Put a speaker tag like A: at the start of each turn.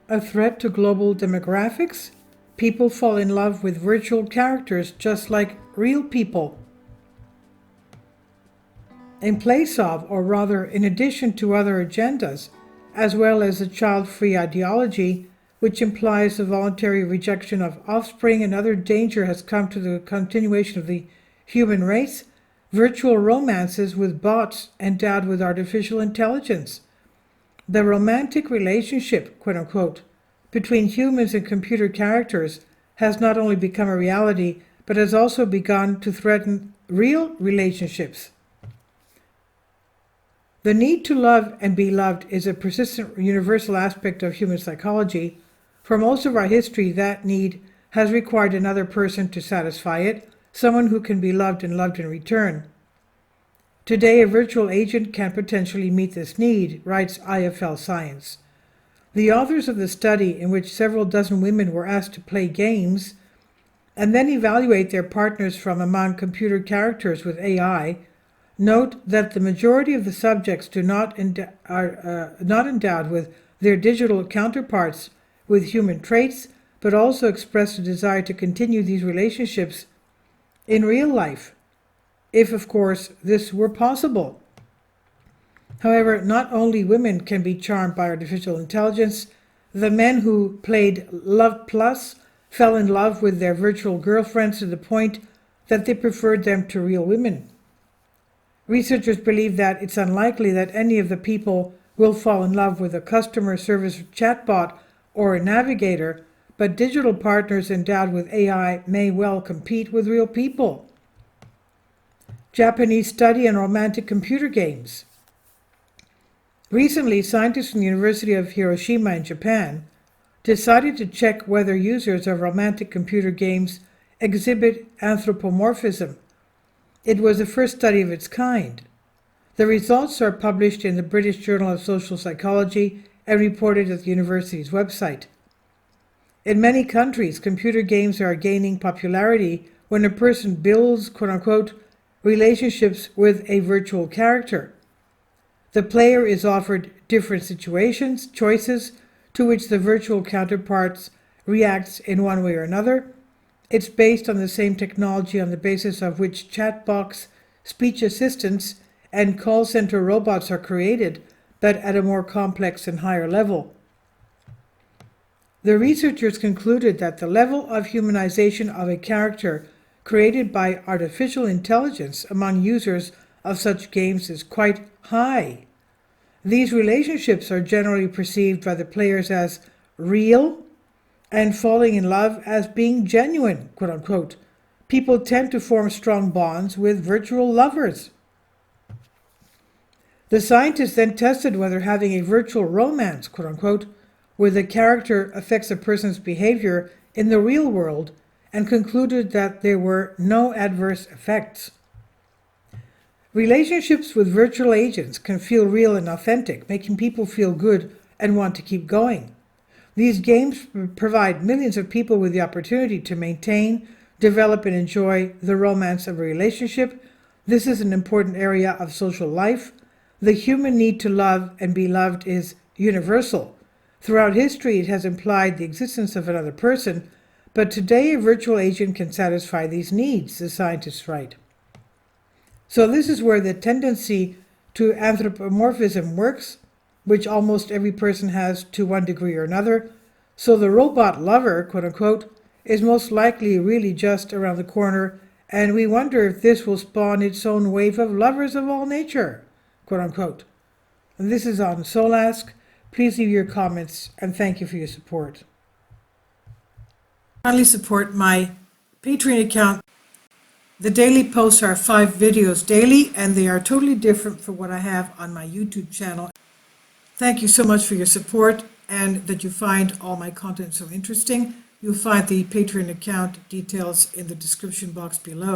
A: A threat to global demographics? People fall in love with virtual characters just like real people. In place of, or rather in addition to other agendas, as well as a child-free ideology, which implies the voluntary rejection of offspring and other danger has come to the continuation of the human race, virtual romances with bots endowed with artificial intelligence. The romantic relationship, quote-unquote, between humans and computer characters has not only become a reality, but has also begun to threaten real relationships. The need to love and be loved is a persistent universal aspect of human psychology. For most of our history, that need has required another person to satisfy it, someone who can be loved and loved in return. Today, a virtual agent can potentially meet this need, writes IFL Science. The authors of the study, in which several dozen women were asked to play games and then evaluate their partners from among computer characters with AI, note that the majority of the subjects are not endowed with their digital counterparts with human traits, but also express a desire to continue these relationships in real life, if, of course, this were possible. However, not only women can be charmed by artificial intelligence. The men who played Love Plus fell in love with their virtual girlfriends to the point that they preferred them to real women. Researchers believe that it's unlikely that any of the people will fall in love with a customer service chatbot or a navigator, but digital partners endowed with AI may well compete with real people. Japanese study on romantic computer games. Recently, scientists from the University of Hiroshima in Japan decided to check whether users of romantic computer games exhibit anthropomorphism. It was the first study of its kind. The results are published in the British Journal of Social Psychology and reported at the university's website. In many countries, computer games are gaining popularity when a person builds, quote-unquote, relationships with a virtual character. The player is offered different situations, choices, to which the virtual counterparts reacts in one way or another. It's based on the same technology on the basis of which chatbots, speech assistants, and call center robots are created, but at a more complex and higher level. The researchers concluded that the level of humanization of a character created by artificial intelligence among users of such games is quite high. These relationships are generally perceived by the players as real and falling in love as being genuine, quote-unquote. People tend to form strong bonds with virtual lovers. The scientists then tested whether having a virtual romance, quote-unquote, with a character affects a person's behavior in the real world and concluded that there were no adverse effects. Relationships with virtual agents can feel real and authentic, making people feel good and want to keep going. These games provide millions of people with the opportunity to maintain, develop, and enjoy the romance of a relationship. This is an important area of social life. The human need to love and be loved is universal. Throughout history, it has implied the existence of another person, but today a virtual agent can satisfy these needs, the scientists write. So this is where the tendency to anthropomorphism works, which almost every person has to one degree or another. So the robot lover, quote-unquote, is most likely really just around the corner, and we wonder if this will spawn its own wave of lovers of all nature, quote-unquote. And this is on Solask. Please leave your comments, and thank you for your support. Kindly support my Patreon account. The daily posts are 5 videos daily, and they are totally different from what I have on my YouTube channel. Thank you so much for your support and that you find all my content so interesting. You'll find the Patreon account details in the description box below.